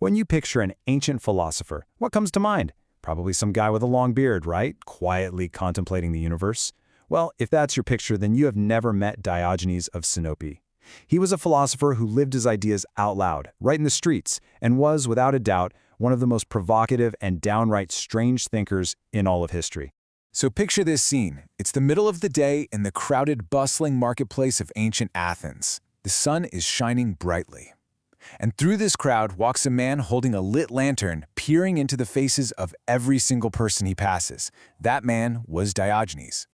When you picture an ancient philosopher, what comes to mind? Probably some guy with a long beard, right? Quietly contemplating the universe. Well, if that's your picture, then you have never met Diogenes of Sinope. He was a philosopher who lived his ideas out loud, right in the streets, and was, without a doubt, one of the most provocative and downright strange thinkers in all of history. So picture this scene. It's the middle of the day in the crowded, bustling marketplace of ancient Athens. The sun is shining brightly. And through this crowd walks a man holding a lit lantern, peering into the faces of every single person he passes. That man was Diogenes.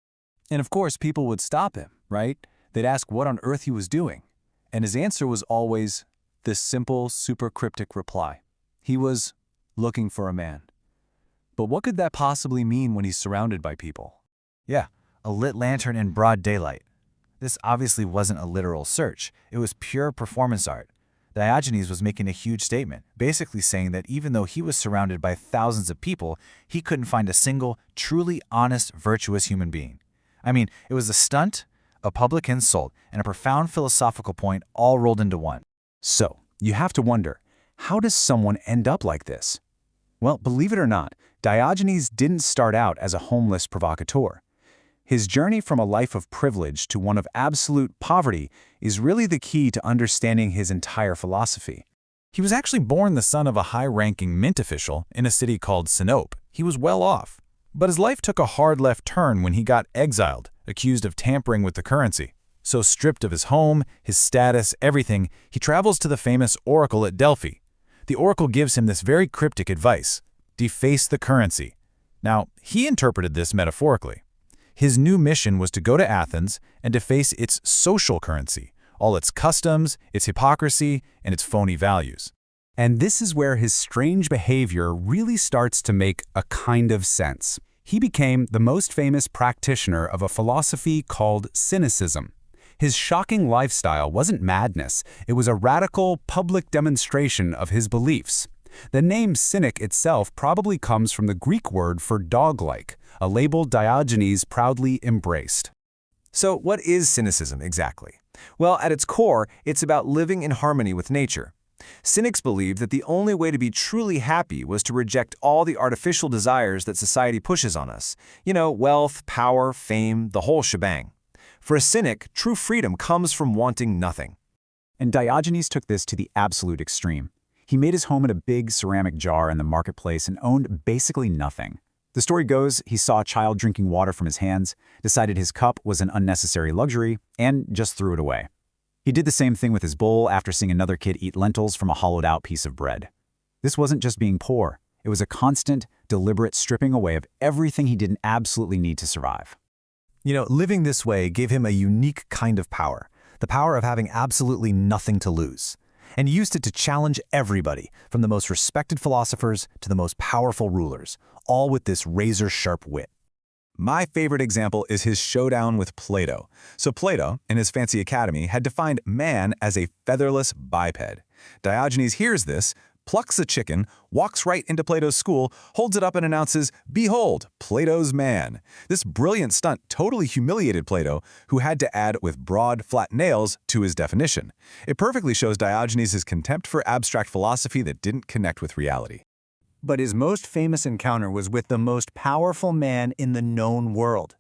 And of course, people would stop him, right? They'd ask what on earth he was doing. And his answer was always this simple, super cryptic reply. He was looking for a man. But what could that possibly mean when he's surrounded by people? Yeah, a lit lantern in broad daylight. This obviously wasn't a literal search. It was pure performance art. Diogenes was making a huge statement, basically saying that even though he was surrounded by thousands of people, he couldn't find a single, truly honest, virtuous human being. I mean, it was a stunt, a public insult, and a profound philosophical point all rolled into one. So, you have to wonder, how does someone end up like this? Well, believe it or not, Diogenes didn't start out as a homeless provocateur. His journey from a life of privilege to one of absolute poverty is really the key to understanding his entire philosophy. He was actually born the son of a high-ranking mint official in a city called Sinope. He was well off. But his life took a hard left turn when he got exiled, accused of tampering with the currency. So stripped of his home, his status, everything, he travels to the famous oracle at Delphi. The oracle gives him this very cryptic advice: deface the currency. Now, he interpreted this metaphorically. His new mission was to go to Athens and deface its social currency, all its customs, its hypocrisy, and its phony values. And this is where his strange behavior really starts to make a kind of sense. He became the most famous practitioner of a philosophy called cynicism. His shocking lifestyle wasn't madness, it was a radical, public demonstration of his beliefs. The name cynic itself probably comes from the Greek word for dog-like, a label Diogenes proudly embraced. So what is cynicism exactly? Well, at its core, it's about living in harmony with nature. Cynics believed that the only way to be truly happy was to reject all the artificial desires that society pushes on us. You know, wealth, power, fame, the whole shebang. For a cynic, true freedom comes from wanting nothing. And Diogenes took this to the absolute extreme. He made his home in a big ceramic jar in the marketplace and owned basically nothing. The story goes, he saw a child drinking water from his hands, decided his cup was an unnecessary luxury, and just threw it away. He did the same thing with his bowl after seeing another kid eat lentils from a hollowed-out piece of bread. This wasn't just being poor. It was a constant, deliberate stripping away of everything he didn't absolutely need to survive. You know, living this way gave him a unique kind of power, the power of having absolutely nothing to lose. And he used it to challenge everybody, from the most respected philosophers to the most powerful rulers, all with this razor-sharp wit. My favorite example is his showdown with Plato. So Plato, in his fancy academy, had defined man as a featherless biped. Diogenes hears this, plucks a chicken, walks right into Plato's school, holds it up and announces, "Behold, Plato's man." This brilliant stunt totally humiliated Plato, who had to add with broad, flat nails to his definition. It perfectly shows Diogenes' contempt for abstract philosophy that didn't connect with reality. But his most famous encounter was with the most powerful man in the known world.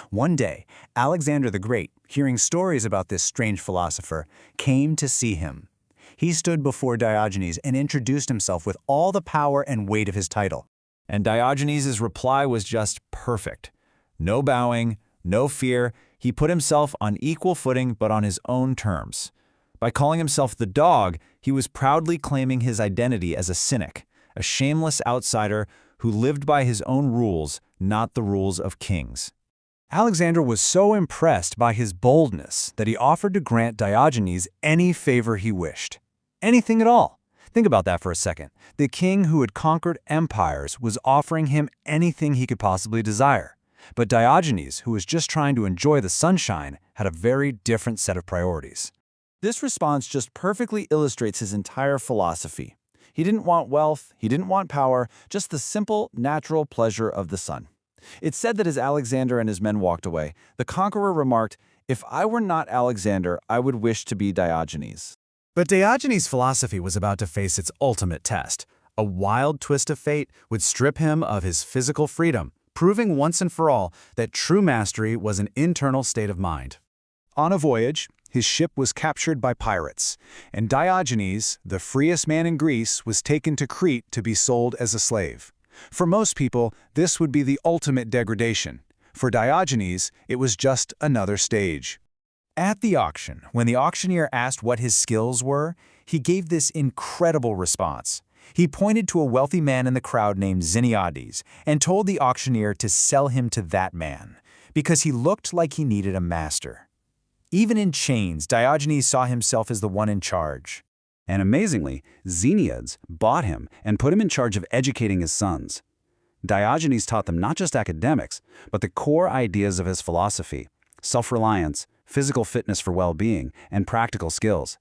One day, Alexander the Great, hearing stories about this strange philosopher, came to see him. He stood before Diogenes and introduced himself with all the power and weight of his title. And Diogenes' reply was just perfect. No bowing, no fear. He put himself on equal footing but on his own terms. By calling himself the dog, he was proudly claiming his identity as a cynic, a shameless outsider who lived by his own rules, not the rules of kings. Alexander was so impressed by his boldness that he offered to grant Diogenes any favor he wished. Anything at all. Think about that for a second. The king who had conquered empires was offering him anything he could possibly desire. But Diogenes, who was just trying to enjoy the sunshine, had a very different set of priorities. This response just perfectly illustrates his entire philosophy. He didn't want wealth, he didn't want power, just the simple, natural pleasure of the sun. It's said that as Alexander and his men walked away, the conqueror remarked, "If I were not Alexander, I would wish to be Diogenes." But Diogenes' philosophy was about to face its ultimate test. A wild twist of fate would strip him of his physical freedom, proving once and for all that true mastery was an internal state of mind. On a voyage, his ship was captured by pirates, and Diogenes, the freest man in Greece, was taken to Crete to be sold as a slave. For most people, this would be the ultimate degradation. For Diogenes, it was just another stage. At the auction, when the auctioneer asked what his skills were, he gave this incredible response. He pointed to a wealthy man in the crowd named Xeniades and told the auctioneer to sell him to that man, because he looked like he needed a master. Even in chains, Diogenes saw himself as the one in charge. And amazingly, Xeniades bought him and put him in charge of educating his sons. Diogenes taught them not just academics, but the core ideas of his philosophy: self-reliance, physical fitness for well-being, and practical skills.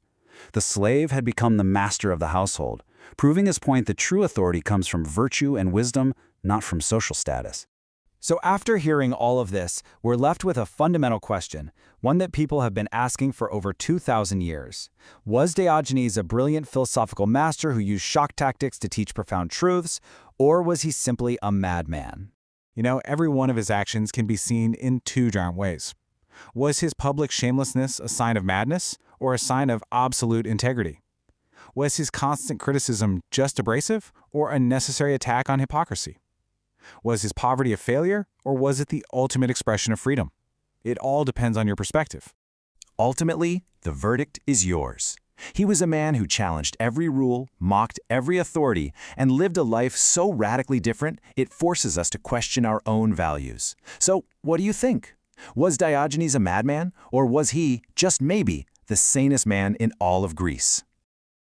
The slave had become the master of the household, proving his point that true authority comes from virtue and wisdom, not from social status. So after hearing all of this, we're left with a fundamental question, one that people have been asking for over 2,000 years. Was Diogenes a brilliant philosophical master who used shock tactics to teach profound truths, or was he simply a madman? You know, every one of his actions can be seen in two different ways. Was his public shamelessness a sign of madness or a sign of absolute integrity? Was his constant criticism just abrasive or a necessary attack on hypocrisy? Was his poverty a failure, or was it the ultimate expression of freedom? It all depends on your perspective. Ultimately, the verdict is yours. He was a man who challenged every rule, mocked every authority, and lived a life so radically different it forces us to question our own values. So, what do you think? Was Diogenes a madman, or was he, just maybe, the sanest man in all of Greece?